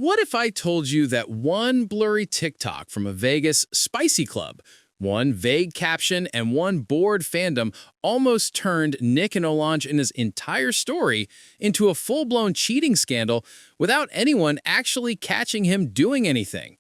What if I told you that one blurry TikTok from a Vegas spicy club, one vague caption, and one bored fandom almost turned Nick and Olandria's entire story into a full-blown cheating scandal without anyone actually catching him doing anything?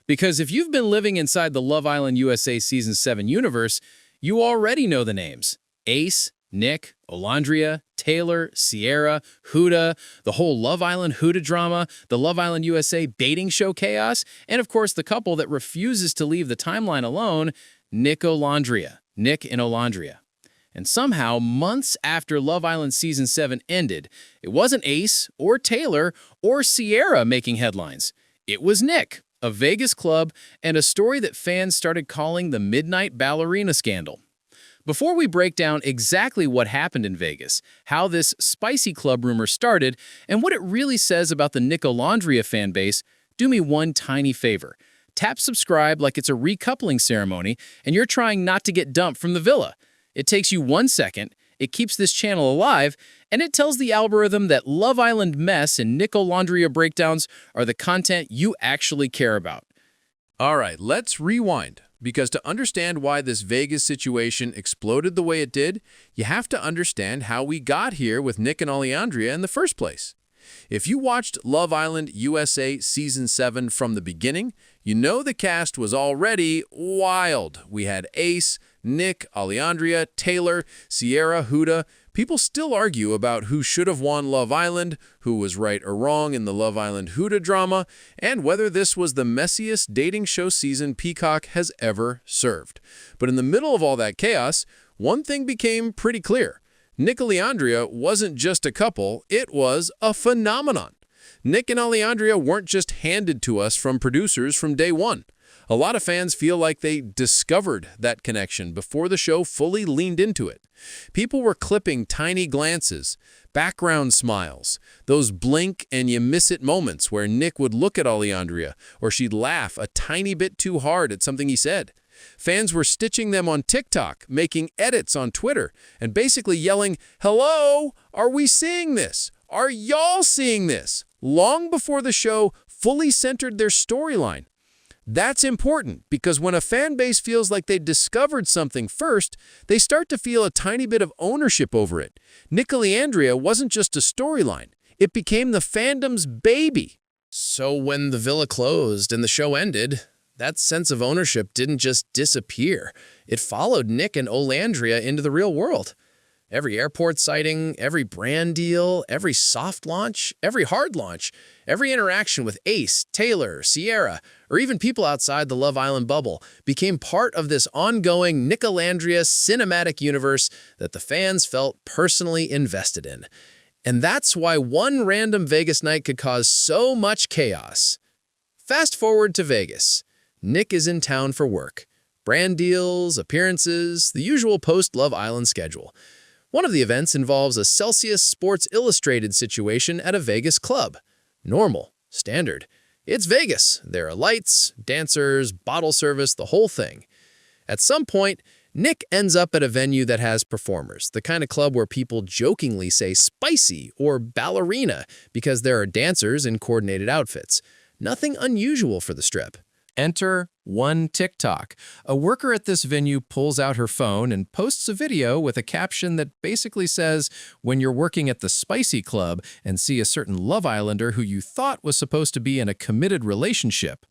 Because if you've been living inside the Love Island USA Season 7 universe, you already know the names. Ace, Nick, Olandria, Taylor, Cierra, Huda, the whole Love Island Huda drama, the Love Island USA dating show chaos, and of course the couple that refuses to leave the timeline alone, Nicolandria, Nick and Olandria. And somehow, months after Love Island Season 7 ended, it wasn't Ace or Taylor or Cierra making headlines. It was Nick, a Vegas club, and a story that fans started calling the Midnight Ballerina scandal. Before we break down exactly what happened in Vegas, how this spicy club rumor started, and what it really says about the Nicolandria fan base, do me one tiny favor. Tap subscribe like it's a recoupling ceremony and you're trying not to get dumped from the villa. It takes you 1 second, it keeps this channel alive, and it tells the algorithm that Love Island mess and Nicolandria breakdowns are the content you actually care about. All right, let's rewind. Because to understand why this Vegas situation exploded the way it did, you have to understand how we got here with Nick and Olandria in the first place. If you watched Love Island USA Season 7 from the beginning, you know the cast was already wild. We had Ace, Nick, Olandria, Taylor, Cierra, Huda. People still argue about who should have won Love Island, who was right or wrong in the Love Island Huda drama, and whether this was the messiest dating show season Peacock has ever served. But in the middle of all that chaos, one thing became pretty clear. Nick and Olandria wasn't just a couple, it was a phenomenon. Nick and Olandria weren't just handed to us from producers from day one. A lot of fans feel like they discovered that connection before the show fully leaned into it. People were clipping tiny glances, background smiles, those blink and you miss it moments where Nick would look at Olandria or she'd laugh a tiny bit too hard at something he said. Fans were stitching them on TikTok, making edits on Twitter, and basically yelling, "Hello, are we seeing this? Are y'all seeing this?" long before the show fully centered their storyline. That's important because when a fan base feels like they discovered something first, they start to feel a tiny bit of ownership over it. Nicolandria wasn't just a storyline. It became the fandom's baby. So when the villa closed and the show ended, that sense of ownership didn't just disappear. It followed Nick and Olandria into the real world. Every airport sighting, every brand deal, every soft launch, every hard launch, every interaction with Ace, Taylor, Cierra, or even people outside the Love Island bubble became part of this ongoing Nicolandria cinematic universe that the fans felt personally invested in. And that's why one random Vegas night could cause so much chaos. Fast forward to Vegas. Nick is in town for work. Brand deals, appearances, the usual post-Love Island schedule. One of the events involves a Celsius Sports Illustrated situation at a Vegas club. Normal, standard. It's Vegas. There are lights, dancers, bottle service, the whole thing. At some point, Nick ends up at a venue that has performers, the kind of club where people jokingly say spicy or ballerina because there are dancers in coordinated outfits. Nothing unusual for the strip. Enter one TikTok. A worker at this venue pulls out her phone and posts a video with a caption that basically says, when you're working at the spicy club and see a certain Love Islander who you thought was supposed to be in a committed relationship.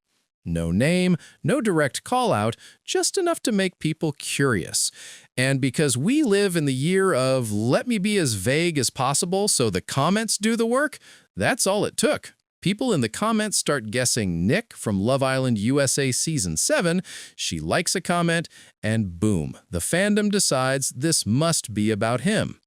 No name, no direct call-out, just enough to make people curious. And because we live in the year of let me be as vague as possible so the comments do the work, that's all it took. People in the comments start guessing Nick from Love Island USA Season 7, she likes a comment, and boom, the fandom decides this must be about him.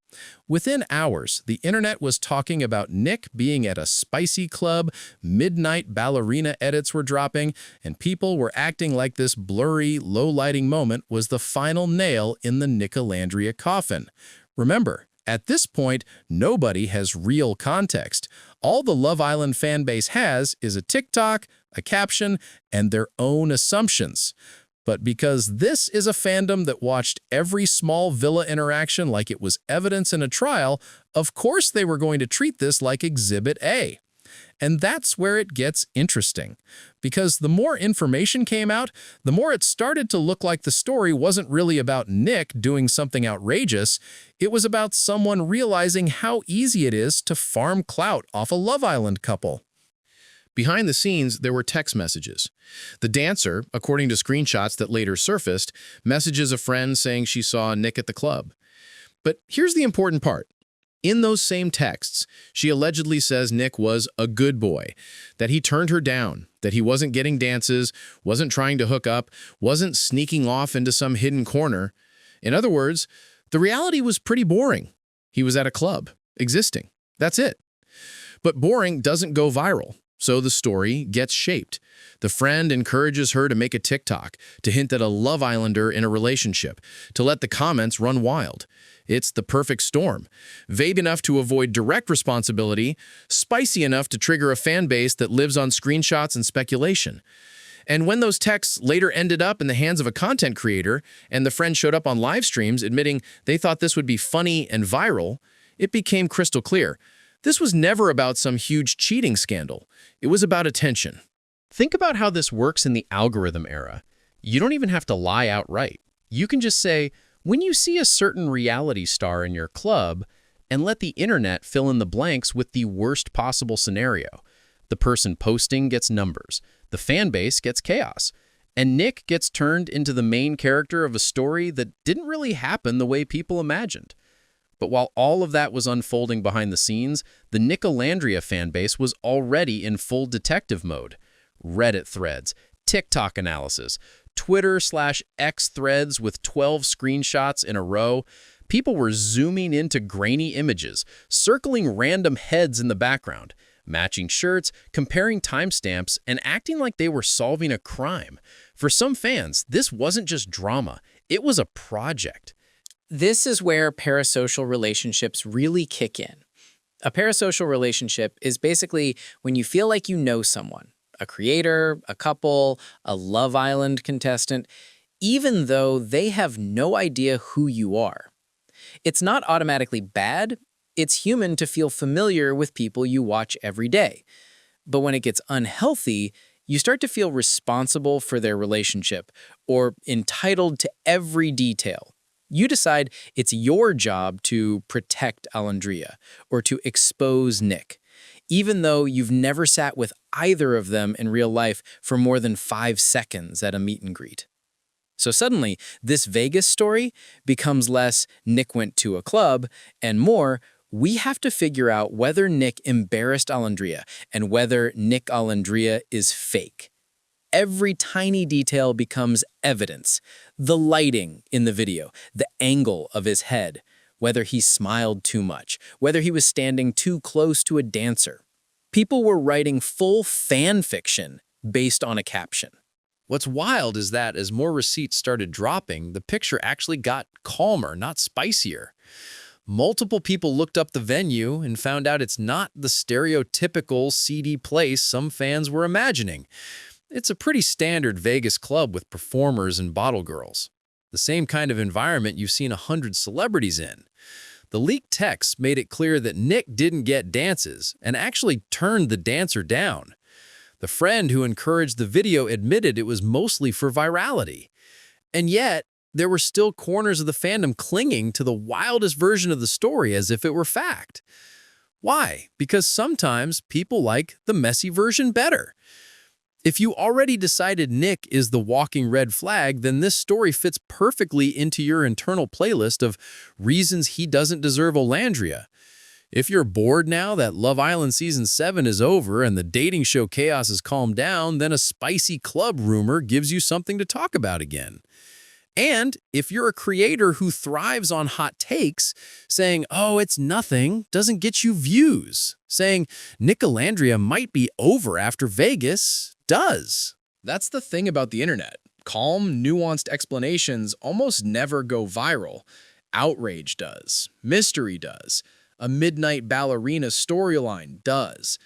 Within hours, the internet was talking about Nick being at a spicy club, Midnight Ballerina edits were dropping, and people were acting like this blurry, low-lighting moment was the final nail in the Nicolandria coffin. Remember, at this point, nobody has real context. All the Love Island fanbase has is a TikTok, a caption, and their own assumptions. But because this is a fandom that watched every small villa interaction like it was evidence in a trial, of course they were going to treat this like Exhibit A. And that's where it gets interesting. Because the more information came out, the more it started to look like the story wasn't really about Nick doing something outrageous. It was about someone realizing how easy it is to farm clout off a Love Island couple. Behind the scenes, there were text messages. The dancer, according to screenshots that later surfaced, messages a friend saying she saw Nick at the club. But here's the important part. In those same texts, she allegedly says Nick was a good boy, that he turned her down, that he wasn't getting dances, wasn't trying to hook up, wasn't sneaking off into some hidden corner. In other words, the reality was pretty boring. He was at a club, existing. That's it. But boring doesn't go viral. So the story gets shaped. The friend encourages her to make a TikTok, to hint at a Love Islander in a relationship, to let the comments run wild. It's the perfect storm. Vague enough to avoid direct responsibility, spicy enough to trigger a fan base that lives on screenshots and speculation. And when those texts later ended up in the hands of a content creator, and the friend showed up on live streams admitting they thought this would be funny and viral, it became crystal clear. This was never about some huge cheating scandal. It was about attention. Think about how this works in the algorithm era. You don't even have to lie outright. You can just say, when you see a certain reality star in your club, and let the internet fill in the blanks with the worst possible scenario. The person posting gets numbers, the fan base gets chaos, and Nick gets turned into the main character of a story that didn't really happen the way people imagined. But while all of that was unfolding behind the scenes, the Nicolandria fanbase was already in full detective mode. Reddit threads, TikTok analysis, Twitter/X threads with 12 screenshots in a row. People were zooming into grainy images, circling random heads in the background, matching shirts, comparing timestamps, and acting like they were solving a crime. For some fans, this wasn't just drama, it was a project. This is where parasocial relationships really kick in. A parasocial relationship is basically when you feel like you know someone, a creator, a couple, a Love Island contestant, even though they have no idea who you are. It's not automatically bad. It's human to feel familiar with people you watch every day. But when it gets unhealthy, you start to feel responsible for their relationship or entitled to every detail. You decide it's your job to protect Olandria or to expose Nick, even though you've never sat with either of them in real life for more than 5 seconds at a meet and greet. So suddenly, this Vegas story becomes less Nick went to a club and more we have to figure out whether Nick embarrassed Olandria and whether Nick Olandria is fake. Every tiny detail becomes evidence. The lighting in the video, the angle of his head, whether he smiled too much, whether he was standing too close to a dancer. People were writing full fan fiction based on a caption. What's wild is that as more receipts started dropping, the picture actually got calmer, not spicier. Multiple people looked up the venue and found out it's not the stereotypical seedy place some fans were imagining. It's a pretty standard Vegas club with performers and bottle girls. The same kind of environment you've seen 100 celebrities in. The leaked texts made it clear that Nick didn't get dances and actually turned the dancer down. The friend who encouraged the video admitted it was mostly for virality. And yet, there were still corners of the fandom clinging to the wildest version of the story as if it were fact. Why? Because sometimes people like the messy version better. If you already decided Nick is the walking red flag, then this story fits perfectly into your internal playlist of reasons he doesn't deserve Olandria. If you're bored now that Love Island Season 7 is over and the dating show chaos has calmed down, then a spicy club rumor gives you something to talk about again. And if you're a creator who thrives on hot takes, saying, oh, it's nothing, doesn't get you views. Saying Nicolandria might be over after Vegas does. That's the thing about the internet. Calm, nuanced explanations almost never go viral. Outrage does. Mystery does. A Midnight Ballerina storyline does.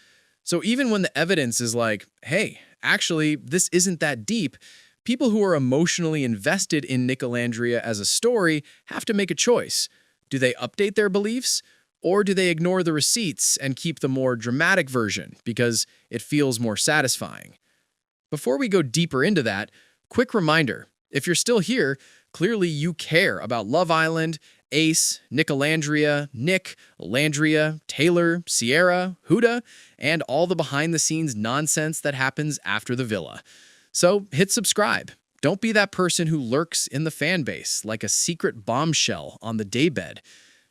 So even when the evidence is like, hey, actually, this isn't that deep, people who are emotionally invested in Nicolandria as a story have to make a choice. Do they update their beliefs? Or do they ignore the receipts and keep the more dramatic version because it feels more satisfying? Before we go deeper into that, quick reminder, if you're still here, clearly you care about Love Island, Ace, Nicolandria, Nick, Olandria, Taylor, Cierra, Huda, and all the behind-the-scenes nonsense that happens after the villa. So hit subscribe. Don't be that person who lurks in the fan base like a secret bombshell on the daybed.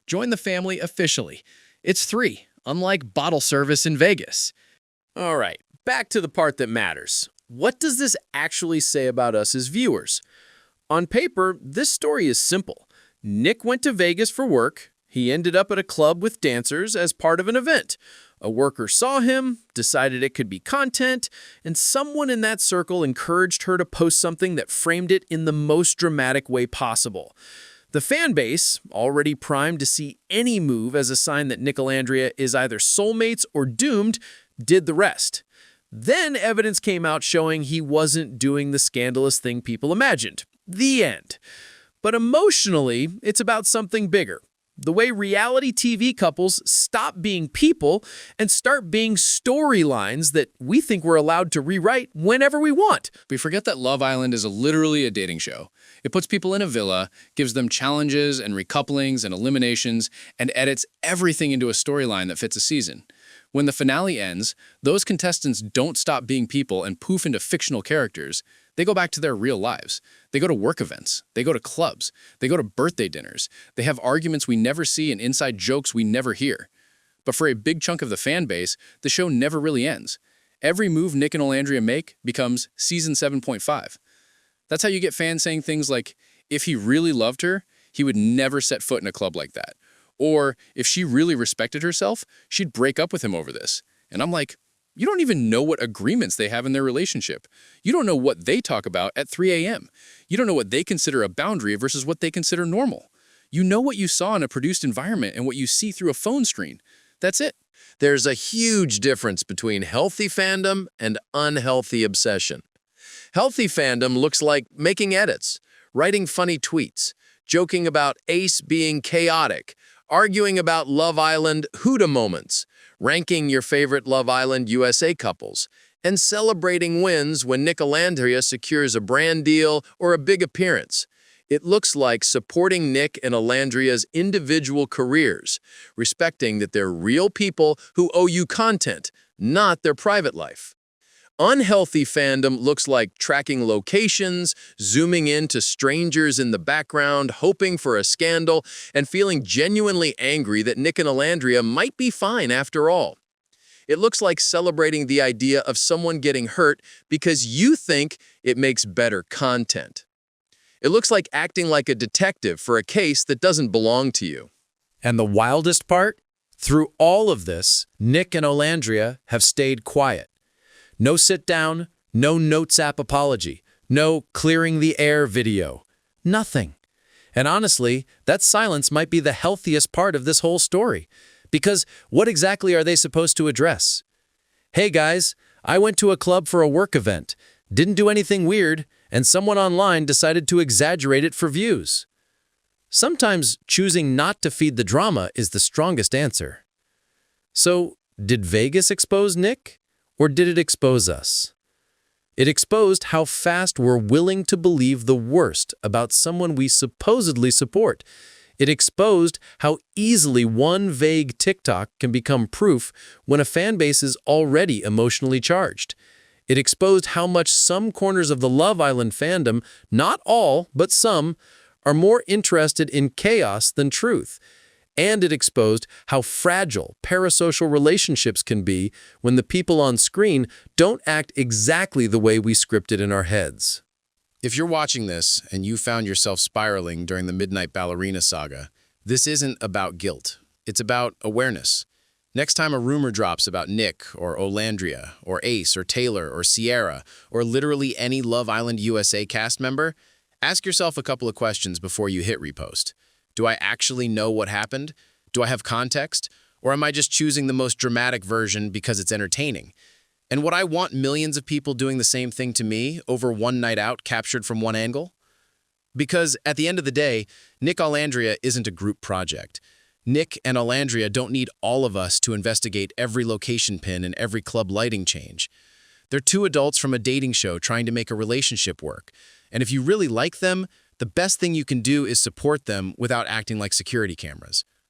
Join the family officially. It's free, unlike bottle service in Vegas. All right, back to the part that matters. What does this actually say about us as viewers? On paper, this story is simple. Nick went to Vegas for work. He ended up at a club with dancers as part of an event. A worker saw him, decided it could be content, and someone in that circle encouraged her to post something that framed it in the most dramatic way possible. The fan base, already primed to see any move as a sign that Nicolandria is either soulmates or doomed, did the rest. Then evidence came out showing he wasn't doing the scandalous thing people imagined. The end. But emotionally, it's about something bigger. The way reality TV couples stop being people and start being storylines that we think we're allowed to rewrite whenever we want. We forget that Love Island is literally a dating show. It puts people in a villa, gives them challenges and recouplings and eliminations, and edits everything into a storyline that fits a season. When the finale ends, those contestants don't stop being people and poof into fictional characters. They go back to their real lives. They go to work events. They go to clubs. They go to birthday dinners. They have arguments we never see and inside jokes we never hear. But for a big chunk of the fan base, the show never really ends. Every move Nick and Olandria make becomes season 7.5. That's how you get fans saying things like, if he really loved her, he would never set foot in a club like that. Or if she really respected herself, she'd break up with him over this. And I'm like, you don't even know what agreements they have in their relationship. You don't know what they talk about at 3 a.m. You don't know what they consider a boundary versus what they consider normal. You know what you saw in a produced environment and what you see through a phone screen. That's it. There's a huge difference between healthy fandom and unhealthy obsession. Healthy fandom looks like making edits, writing funny tweets, joking about Ace being chaotic, arguing about Love Island Huda moments, ranking your favorite Love Island USA couples, and celebrating wins when Nicolandria secures a brand deal or a big appearance. It looks like supporting Nick and Olandria's individual careers, respecting that they're real people who owe you content, not their private life. Unhealthy fandom looks like tracking locations, zooming in to strangers in the background, hoping for a scandal, and feeling genuinely angry that Nick and Olandria might be fine after all. It looks like celebrating the idea of someone getting hurt because you think it makes better content. It looks like acting like a detective for a case that doesn't belong to you. And the wildest part? Through all of this, Nick and Olandria have stayed quiet. No sit-down, no notes app apology, no clearing the air video. Nothing. And honestly, that silence might be the healthiest part of this whole story. Because what exactly are they supposed to address? Hey guys, I went to a club for a work event, didn't do anything weird, and someone online decided to exaggerate it for views. Sometimes choosing not to feed the drama is the strongest answer. So, did Vegas expose Nick? Or did it expose us? It exposed how fast we're willing to believe the worst about someone we supposedly support. It exposed how easily one vague TikTok can become proof when a fan base is already emotionally charged. It exposed how much some corners of the Love Island fandom, not all, but some, are more interested in chaos than truth. And it exposed how fragile parasocial relationships can be when the people on screen don't act exactly the way we scripted in our heads. If you're watching this and you found yourself spiraling during the Midnight Ballerina saga, this isn't about guilt. It's about awareness. Next time a rumor drops about Nick or Olandria or Ace or Taylor or Cierra or literally any Love Island USA cast member, ask yourself a couple of questions before you hit repost. Do I actually know what happened? Do I have context? Or am I just choosing the most dramatic version because it's entertaining? And would I want millions of people doing the same thing to me over one night out captured from one angle? Because at the end of the day, Nick Olandria isn't a group project. Nick and Olandria don't need all of us to investigate every location pin and every club lighting change. They're two adults from a dating show trying to make a relationship work. And if you really like them, the best thing you can do is support them without acting like security cameras.